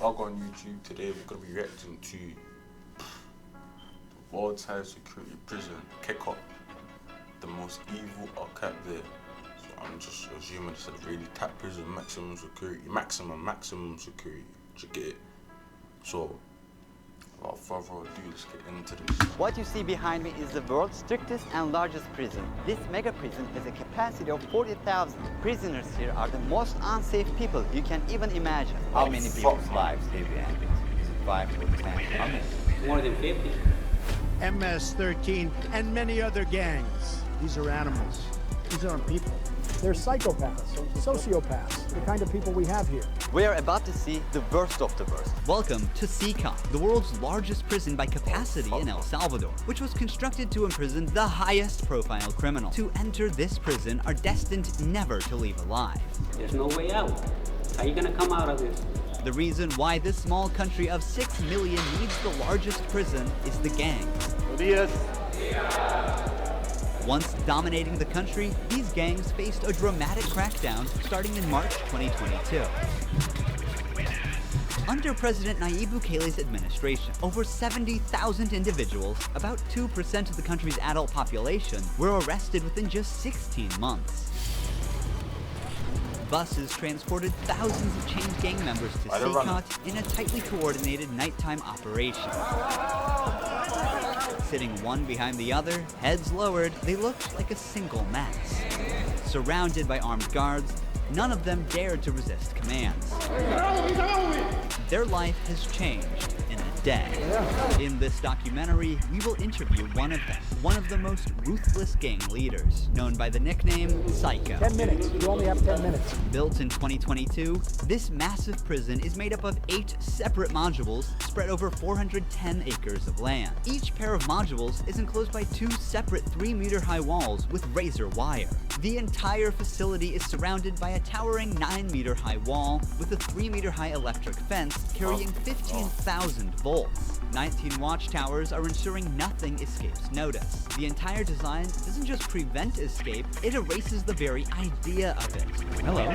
I'll go on YouTube today. We're going to be reacting to the world's highest security prison, Kekop, the most evil archive there. So I'm just assuming it's a really tight prison, maximum security, maximum security. You get it? So, without further ado, let's get into this. What you see behind me is the world's strictest and largest prison. This mega prison has a capacity of 40,000. Prisoners here are the most unsafe people you can even imagine. How many people's lives have you ended? 5 or 10? More than 50. MS-13 and many other gangs. These are animals. These aren't people. They're psychopaths, sociopaths, the kind of people we have here. We are about to see the worst of the worst. Welcome to CCOP, the world's largest prison by capacity in El Salvador, which was constructed to imprison the highest profile criminal. To enter this prison are destined never to leave alive. There's no way out. How are you gonna come out of this? The reason why this small country of 6 million needs the largest prison is the gangs. Once dominating the country, these gangs faced a dramatic crackdown starting in March 2022. Under President Nayib Bukele's administration, over 70,000 individuals, about 2% of the country's adult population, were arrested within just 16 months. Buses transported thousands of chained gang members to CCOT in a tightly coordinated nighttime operation. Sitting one behind the other, heads lowered, they looked like a single mass. Surrounded by armed guards, none of them dared to resist commands. Their life has changed in a day. In this documentary, we will interview one of them, one of the most ruthless gang leaders, known by the nickname Psycho. 10 minutes. You only have 10 minutes. Built in 2022, this massive prison is made up of 8 separate modules spread over 410 acres of land. Each pair of modules is enclosed by 2 separate 3-meter-high walls with razor wire. The entire facility is surrounded by a towering 9-meter-high wall with a 3-meter-high electric fence carrying 15,000 volts. 19 watchtowers are ensuring nothing escapes notice. The entire design doesn't just prevent escape, it erases the very idea of it. Hello.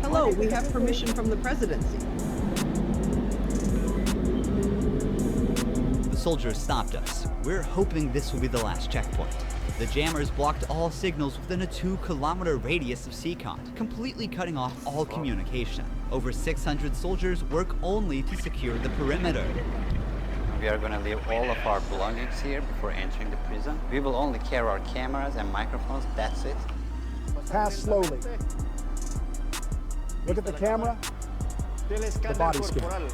Hello, we have permission from the presidency. The soldiers stopped us. We're hoping this will be the last checkpoint. The jammers blocked all signals within a 2-kilometer radius of CCOT, completely cutting off all communication. Over 600 soldiers work only to secure the perimeter. We are going to leave all of our belongings here before entering the prison. We will only carry our cameras and microphones, that's it. Pass slowly. Look at the camera. The body scan.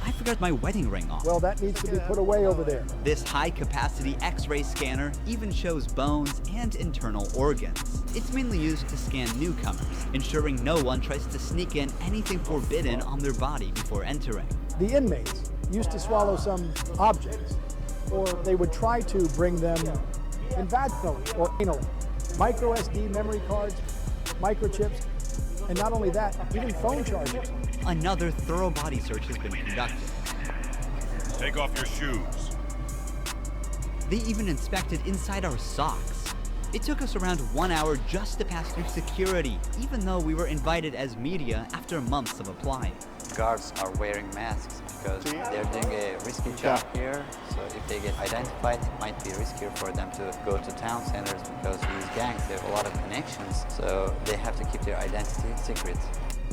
I forgot my wedding ring off. Well, that needs to be put away over there. This high-capacity X-ray scanner even shows bones and internal organs. It's mainly used to scan newcomers, ensuring no one tries to sneak in anything forbidden on their body before entering. The inmates used to swallow some objects, or they would try to bring them in vaginally or anally. Micro SD memory cards, microchips, and not only that, even phone chargers. Another thorough body search has been conducted. Take off your shoes. They even inspected inside our socks. It took us around 1 hour just to pass through security, even though we were invited as media after months of applying. Guards are wearing masks because they're doing a risky job here. So if they get identified, it might be riskier for them to go to town centers because these gangs have a lot of connections. So they have to keep their identity secret.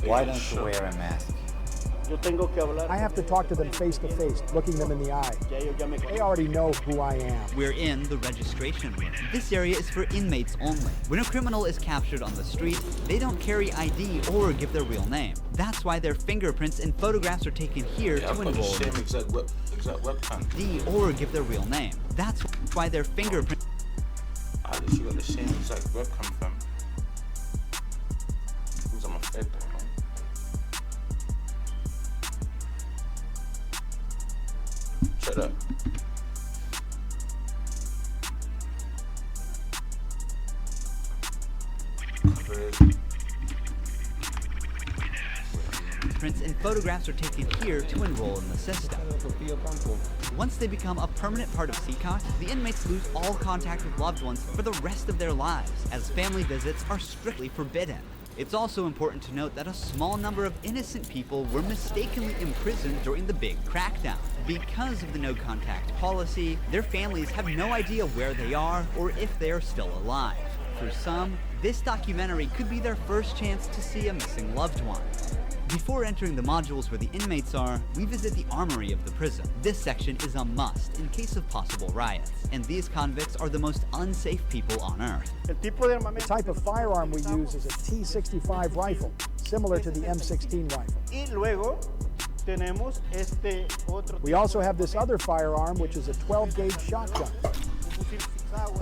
Why don't you wear a mask? I have to talk to them face to face, looking them in the eye. They already know who I am. We're in the registration room. This area is for inmates only. When a criminal is captured on the street, they don't carry ID or give their real name. That's why their fingerprints and photographs are taken here to enroll the exact webcam. or give their real name. That's why their fingerprints. I literally got the same exact webcam, fam. Who's on my head, man? Shut up. Prints and photographs are taken here to enroll in the system. Once they become a permanent part of CCOT, the inmates lose all contact with loved ones for the rest of their lives, as family visits are strictly forbidden. It's also important to note that a small number of innocent people were mistakenly imprisoned during the big crackdown. Because of the no-contact policy, their families have no idea where they are or if they are still alive. For some, this documentary could be their first chance to see a missing loved one. Before entering the modules where the inmates are, we visit the armory of the prison. This section is a must in case of possible riots, and these convicts are the most unsafe people on Earth. The type of firearm we use is a T65 rifle, similar to the M16 rifle. We also have this other firearm, which is a 12-gauge shotgun.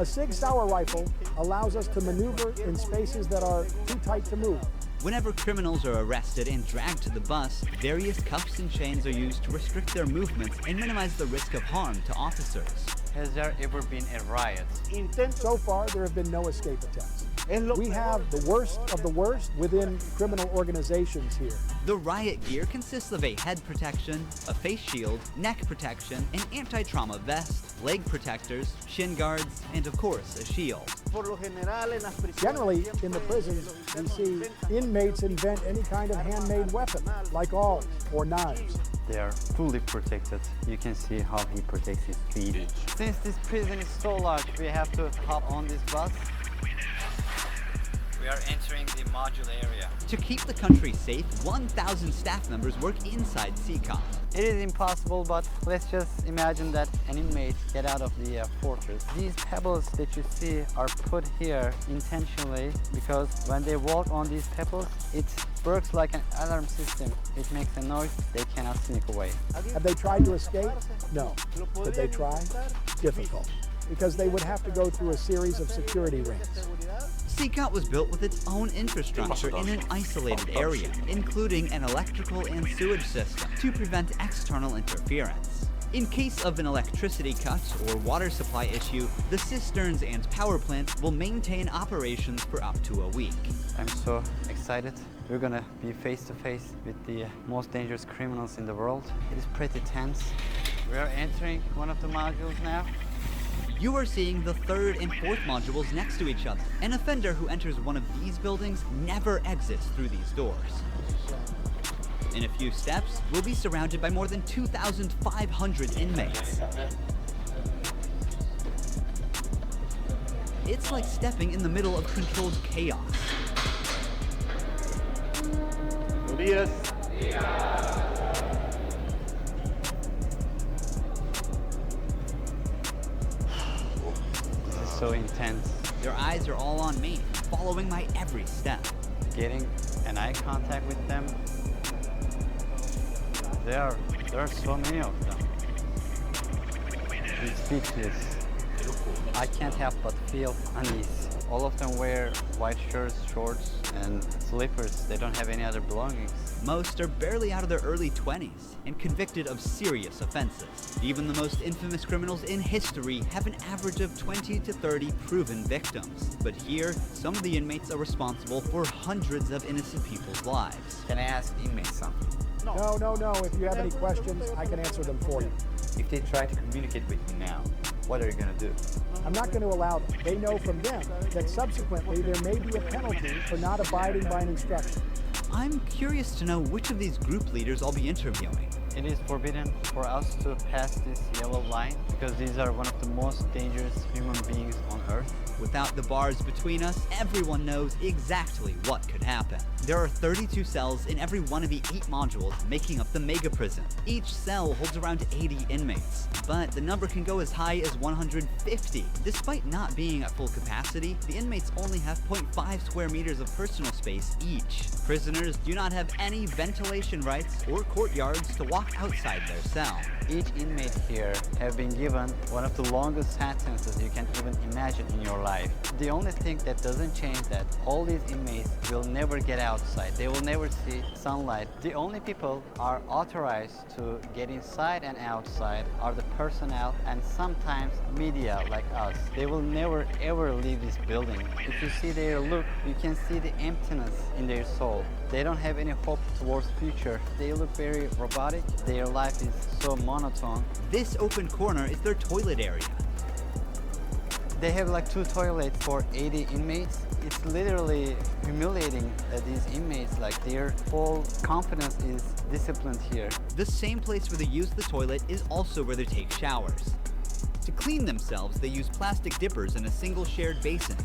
A Sig Sauer rifle allows us to maneuver in spaces that are too tight to move. Whenever criminals are arrested and dragged to the bus, various cuffs and chains are used to restrict their movements and minimize the risk of harm to officers. Has there ever been a riot? So far, there have been no escape attempts. We have the worst of the worst within criminal organizations here. The riot gear consists of a head protection, a face shield, neck protection, an anti-trauma vest, leg protectors, shin guards, and of course, a shield. Generally, in the prisons, we see inmates invent any kind of handmade weapon, like awls or knives. They are fully protected. You can see how he protects his feet. Since this prison is so large, we have to hop on this bus. We are entering the module area. To keep the country safe, 1,000 staff members work inside CCOM. It is impossible, but let's just imagine that an inmate get out of the fortress. These pebbles that you see are put here intentionally because when they walk on these pebbles, it works like an alarm system. It makes a noise, they cannot sneak away. Have they tried to escape? No. Did they try? Difficult, because they would have to go through a series of security rings. CCOT was built with its own infrastructure in an isolated area, including an electrical and sewage system to prevent external interference. In case of an electricity cut or water supply issue, the cisterns and power plant will maintain operations for up to a week. I'm so excited. We're gonna be face to face with the most dangerous criminals in the world. It is pretty tense. We are entering one of the modules now. You are seeing the third and fourth modules next to each other. An offender who enters one of these buildings never exits through these doors. In a few steps, we'll be surrounded by more than 2,500 inmates. It's like stepping in the middle of controlled chaos. So intense. Their eyes are all on me, following my every step. Getting an eye contact with them. There are so many of them. It's speechless. I can't help but feel unease. All of them wear white shirts, shorts, and slippers. They don't have any other belongings. Most are barely out of their early 20s and convicted of serious offenses. Even the most infamous criminals in history have an average of 20 to 30 proven victims. But here, some of the inmates are responsible for hundreds of innocent people's lives. Can I ask inmates something? No. If you have any questions, I can answer them for you. If they try to communicate with you now, what are you gonna do? I'm not going to allow them. They know from them that subsequently there may be a penalty for not abiding by an instruction. I'm curious to know which of these group leaders I'll be interviewing. It is forbidden for us to pass this yellow line because these are one of the most dangerous human beings on Earth. Without the bars between us, everyone knows exactly what could happen. There are 32 cells in every one of the 8 modules making up the mega prison. Each cell holds around 80 inmates, but the number can go as high as 150. Despite not being at full capacity, the inmates only have 0.5 square meters of personal space each. Prisoners do not have any ventilation rights or courtyards to walk outside their cell. Each inmate here have been given one of the longest sentences you can even imagine in your life. The only thing that doesn't change that all these inmates will never get outside. They will never see sunlight. The only people are authorized to get inside and outside are the personnel and sometimes media like us. They will never ever leave this building. If you see their look, you can see the emptiness in their soul. They don't have any hope towards future. They look very robotic. Their life is so monotone. This open corner is their toilet area. They have like 2 toilets for 80 inmates. It's literally humiliating these inmates, like their whole confidence is disciplined here. The same place where they use the toilet is also where they take showers. To clean themselves, they use plastic dippers in a single shared basin.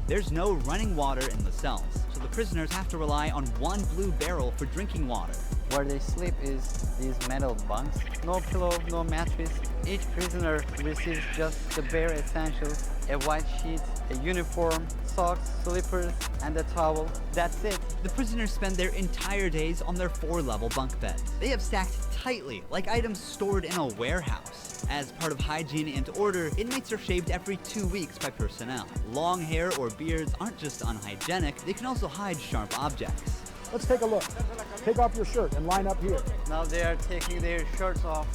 There's no running water in the cells, so the prisoners have to rely on one blue barrel for drinking water. Where they sleep is these metal bunks. No pillow, no mattress. Each prisoner receives just the bare essentials: a white sheet, a uniform, socks, slippers, and a towel. That's it. The prisoners spend their entire days on their 4-level bunk beds. They have stacked tightly, like items stored in a warehouse. As part of hygiene and order, inmates are shaved every 2 weeks by personnel. Long hair or beards aren't just unhygienic, they can also hide sharp objects. Let's take a look. Take off your shirt and line up here. Now they are taking their shirts off.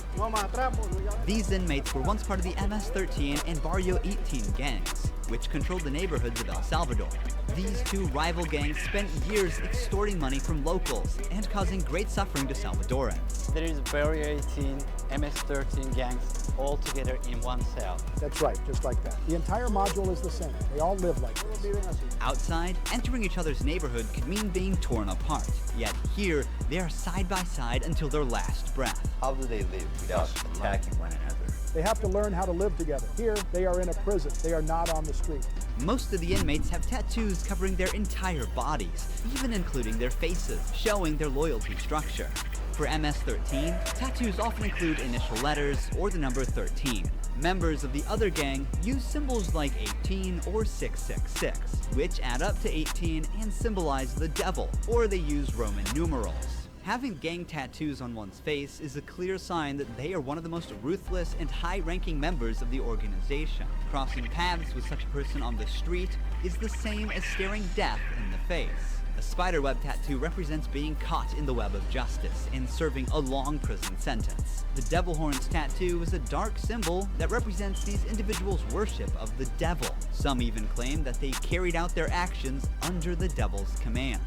These inmates were once part of the MS-13 and Barrio 18 gangs, which controlled the neighborhoods of El Salvador. These 2 rival gangs spent years extorting money from locals and causing great suffering to Salvadorans. There is Barrio 18, MS-13 gangs all together in one cell. That's right, just like that. The entire module is the same. They all live like this. Outside, entering each other's neighborhood could mean being torn apart. Yet here, they are side by side until their last breath. How do they live without attacking one another? They have to learn how to live together. Here, they are in a prison. They are not on the street. Most of the inmates have tattoos covering their entire bodies, even including their faces, showing their loyalty structure. For MS-13, tattoos often include initial letters or the number 13. Members of the other gang use symbols like 18 or 666, which add up to 18 and symbolize the devil, or they use Roman numerals. Having gang tattoos on one's face is a clear sign that they are one of the most ruthless and high-ranking members of the organization. Crossing paths with such a person on the street is the same as staring death in the face. A spiderweb tattoo represents being caught in the web of justice and serving a long prison sentence. The devil horns tattoo is a dark symbol that represents these individuals' worship of the devil. Some even claim that they carried out their actions under the devil's command.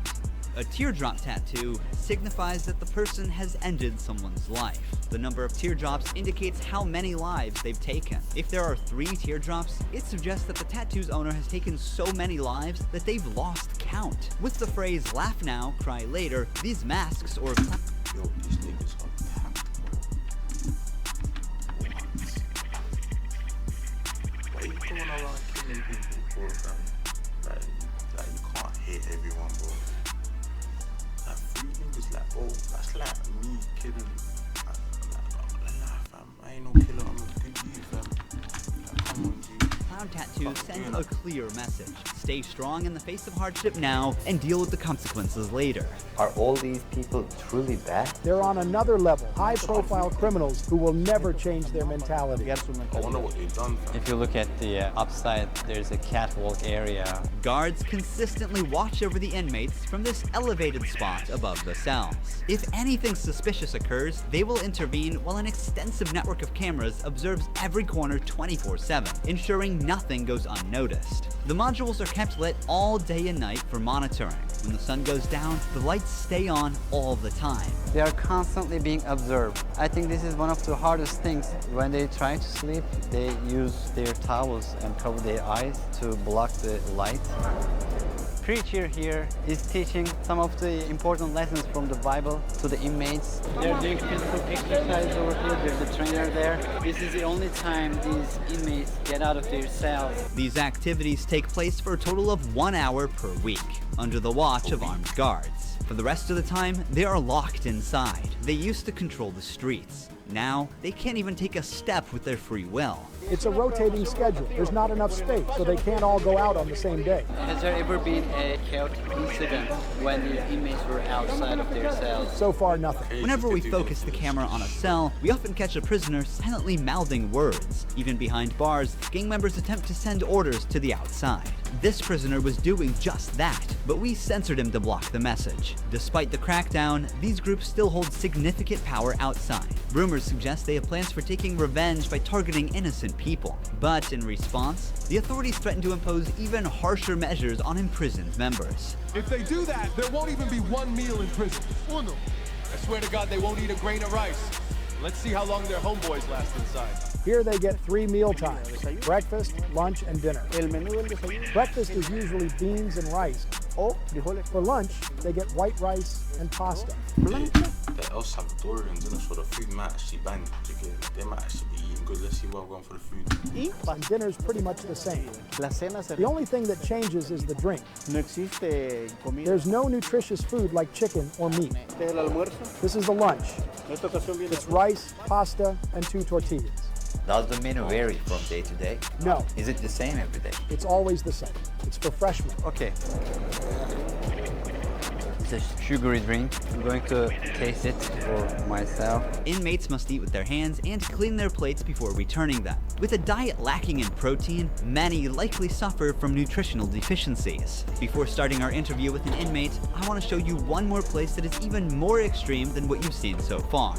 A teardrop tattoo signifies that the person has ended someone's life. The number of teardrops indicates how many lives they've taken. If there are 3 teardrops, it suggests that the tattoo's owner has taken so many lives that they've lost count. With the phrase "laugh now, cry later," these masks or Yo, these niggas are packed. What? Why you going around killing people for, fam? Like you can't hit everyone, bro. Like 3 niggas, like, bro, that's like me killing. Nah, fam, I ain't no killer, I'm a good dude, fam. Like, come on, dude. clown tattoos send a clear message. Stay strong in the face of hardship now and deal with the consequences later. Are all these people truly bad? They're on another level, high-profile criminals who will never change their mentality. I wonder what they've done, fam. If you look at the upside, there's a catwalk area. Guards consistently watch over the inmates from this elevated spot above the cells. If anything suspicious occurs, they will intervene while an extensive network of cameras observes every corner 24/7, ensuring nothing goes unnoticed. The modules are kept lit all day and night for monitoring. When the sun goes down, the lights stay on all the time. They are constantly being observed. I think this is one of the hardest things. When they try to sleep, they use their towels and cover their eyes to block the light. Preacher here is teaching some of the important lessons from the Bible to the inmates. They're doing physical exercise over here. There's a trainer there. This is the only time these inmates get out of their cells. These activities take place for a total of 1 hour per week, under the watch of armed guards. For the rest of the time, they are locked inside. They used to control the streets. Now, they can't even take a step with their free will. It's a rotating schedule. There's not enough space, so they can't all go out on the same day. Has there ever been a chaotic incident when the inmates were outside of their cells? So far, nothing. Whenever we focus the camera on a cell, we often catch a prisoner silently mouthing words. Even behind bars, gang members attempt to send orders to the outside. This prisoner was doing just that, but we censored him to block the message. Despite the crackdown, these groups still hold significant power outside. Rumors suggest they have plans for taking revenge by targeting innocent people. But in response, the authorities threaten to impose even harsher measures on imprisoned members. If they do that, there won't even be one meal in prison. I swear to God, they won't eat a grain of rice. Let's see how long their homeboys last inside. Here they get 3 meal times: breakfast, lunch, and dinner. Breakfast is usually beans and rice. For lunch, they get white rice and pasta. The El Salvadorians, innit, so the food might actually bang. They might actually be eating good. Let's see where we're going for the food. And dinner's pretty much the same. The only thing that changes is the drink. There's no nutritious food like chicken or meat. This is the lunch. It's rice, pasta, and 2 tortillas. Does the menu vary from day to day? No, Is it the same every day? it's always the same. It's for freshmen. Okay. It's a sugary drink. I'm going to taste it for myself. Inmates must eat with their hands and clean their plates before returning them. With a diet lacking in protein, many likely suffer from nutritional deficiencies. Before starting our interview with an inmate, I want to show you one more place that is even more extreme than what you've seen so far.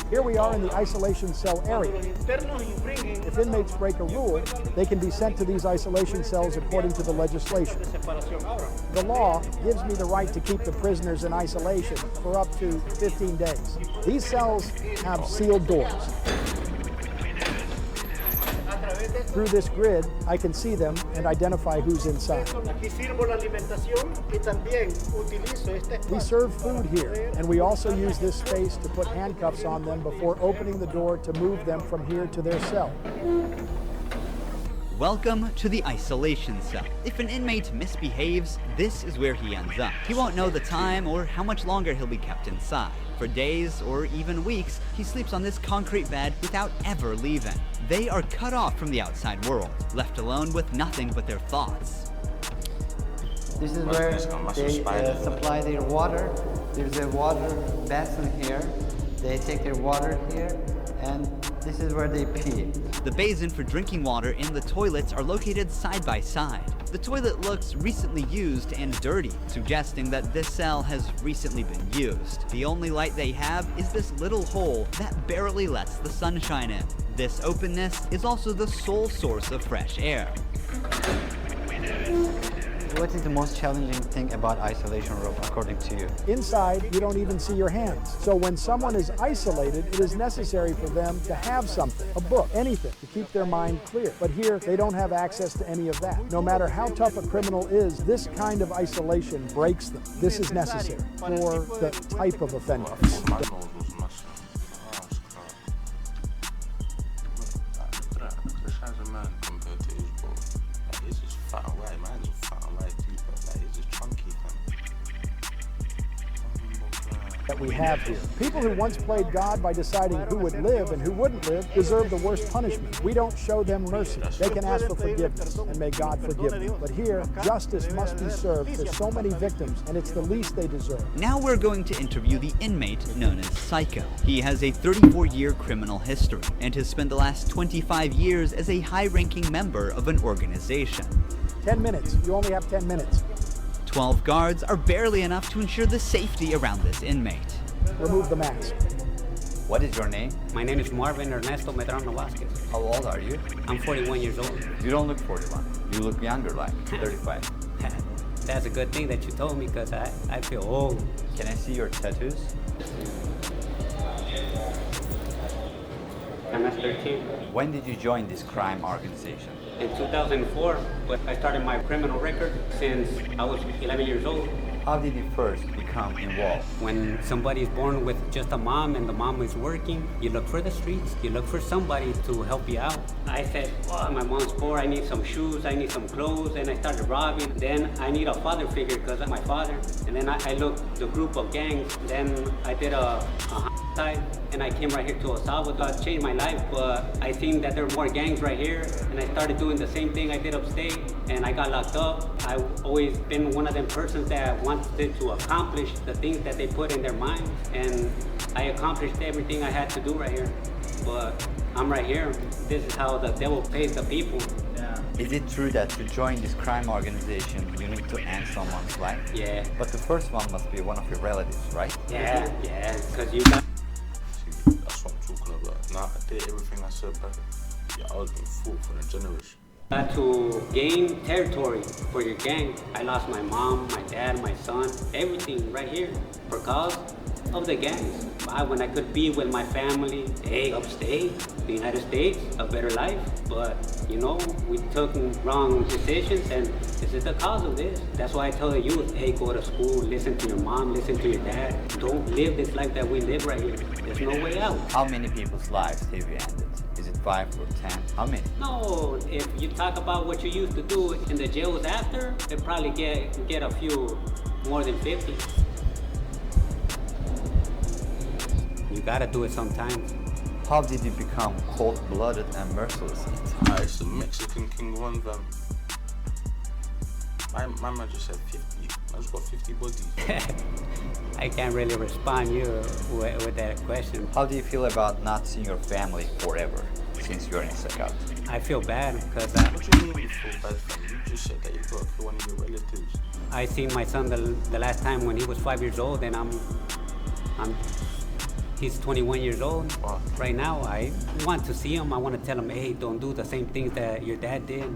Here we are in the isolation cell area. If inmates break a rule, they can be sent to these isolation cells according to the legislation. The law gives me the right to keep the prisoners in isolation for up to 15 days. These cells have sealed doors. Through this grid, I can see them and identify who's inside. We serve food here, and we also use this space to put handcuffs on them before opening the door to move them from here to their cell. Welcome to the isolation cell. If an inmate misbehaves, this is where he ends up. He won't know the time or how much longer he'll be kept inside. For days or even weeks, he sleeps on this concrete bed without ever leaving. They are cut off from the outside world, left alone with nothing but their thoughts. This is where they supply their water. There's a water basin here. They take their water here, and this is where they pee. The basin for drinking water and the toilets are located side by side. The toilet looks recently used and dirty, suggesting that this cell has recently been used. The only light they have is this little hole that barely lets the sun shine in. This openness is also the sole source of fresh air. What is the most challenging thing about isolation room, according to you? Inside, you don't even see your hands. So when someone is isolated, it is necessary for them to have something, a book, anything, to keep their mind clear. But here, they don't have access to any of that. No matter how tough a criminal is, this kind of isolation breaks them. This is necessary for the type of offender. That we have here. People who once played God by deciding who would live and who wouldn't live deserve the worst punishment. We don't show them mercy. They can ask for forgiveness, and may God forgive them. But here, justice must be served for so many victims, and it's the least they deserve. Now we're going to interview the inmate known as Psycho. He has a 34-year criminal history and has spent the last 25 years as a high-ranking member of an organization. 10 minutes. You only have 10 minutes. 12 guards are barely enough to ensure the safety around this inmate. Remove the mask. What is your name? My name is Marvin Ernesto Medrano Vasquez. How old are you? I'm 41 years old. You don't look 41. You look younger, like 35. That's a good thing that you told me, because I feel old. Can I see your tattoos? I'm at 13. When did you join this crime organization? In 2004, but I started my criminal record since I was 11 years old. How did you first become involved? When somebody is born with just a mom and the mom is working, you look for the streets, you look for somebody to help you out. I said, oh, my mom's poor, I need some shoes, I need some clothes, and I started robbing. Then I need a father figure because I'm my father. And then I looked the group of gangs. Then I did a side, and I came right here to El Salvador. It changed my life, but I seen that there were more gangs right here, and I started doing the same thing I did upstate, and I got locked up. I've always been one of them persons that wanted to accomplish the things that they put in their mind, and I accomplished everything I had to do right here. But I'm right here. This is how the devil pays the people. Is it true that to join this crime organization, you need to end someone's life? Yeah. But the first one must be one of your relatives, right? Yeah, because you got... That's what I'm talking about. Nah, I did everything I said back. Yeah, I was being fought for the generation. To gain territory for your gang, I lost my mom, my dad, my son, everything right here because of the gangs. When I could be with my family, hey, upstate, the United States, a better life. But, you know, we took wrong decisions and this is the cause of this. That's why I tell the youth, hey, go to school, listen to your mom, listen to your dad. Don't live this life that we live right here. There's no way out. How many people's lives have you ended? Is it 5 or 10? How many? No, if you talk about what you used to do in the jails after, it probably get a few more than 50. You gotta do it sometimes. How did you become cold-blooded and merciless? It's the Mexican King 1 van. My man just said 50. I just got 50 bodies. I can't really respond you with that question. How do you feel about not seeing your family forever since you're in Sakat? I feel bad because What do you mean you feel bad, fam? You just said that you got to one of your relatives. I seen my son the last time when he was 5 years old, and he's 21 years old. Wow. Right now, I want to see him. I want to tell him, hey, don't do the same things that your dad did.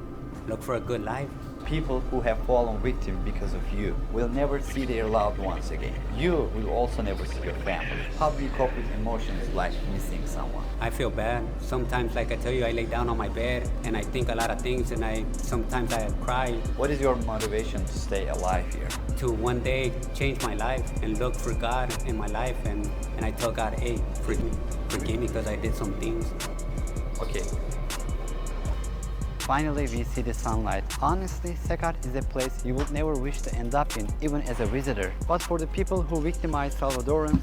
Look for a good life. People who have fallen victim because of you will never see their loved ones again. You will also never see your family. How do you cope with emotions like missing someone? I feel bad. Sometimes, like I tell you, I lay down on my bed and I think a lot of things, and sometimes I cry. What is your motivation to stay alive here? To one day change my life and look for God in my life, and I tell God, hey, forgive me because I did some things. Okay. Finally, we see the sunlight. Honestly, Sakat is a place you would never wish to end up in, even as a visitor. But for the people who victimize Salvadorans,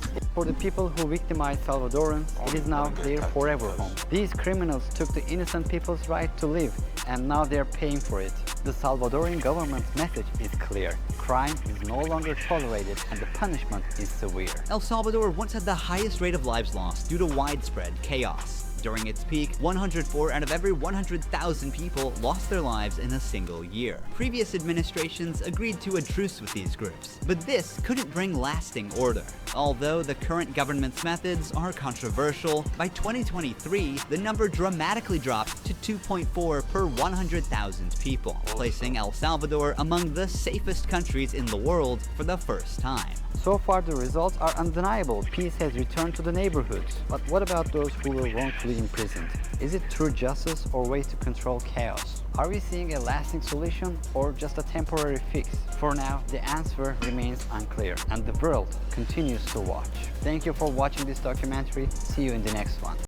it is now their forever home. These criminals took the innocent people's right to live, and now they're paying for it. The Salvadorian government's message is clear. Crime is no longer tolerated and the punishment is severe. El Salvador once had the highest rate of lives lost due to widespread chaos. During its peak, 104 out of every 100,000 people lost their lives in a single year. Previous administrations agreed to a truce with these groups, but this couldn't bring lasting order. Although the current government's methods are controversial, by 2023, the number dramatically dropped to 2.4 per 100,000 people, placing El Salvador among the safest countries in the world for the first time. So far, the results are undeniable. Peace has returned to the neighborhoods. But what about those who were wrongfully imprisoned? Is it true justice or way to control chaos? Are we seeing a lasting solution or just a temporary fix? For now, the answer remains unclear, and the world continues to watch. Thank you for watching this documentary. See you in the next one.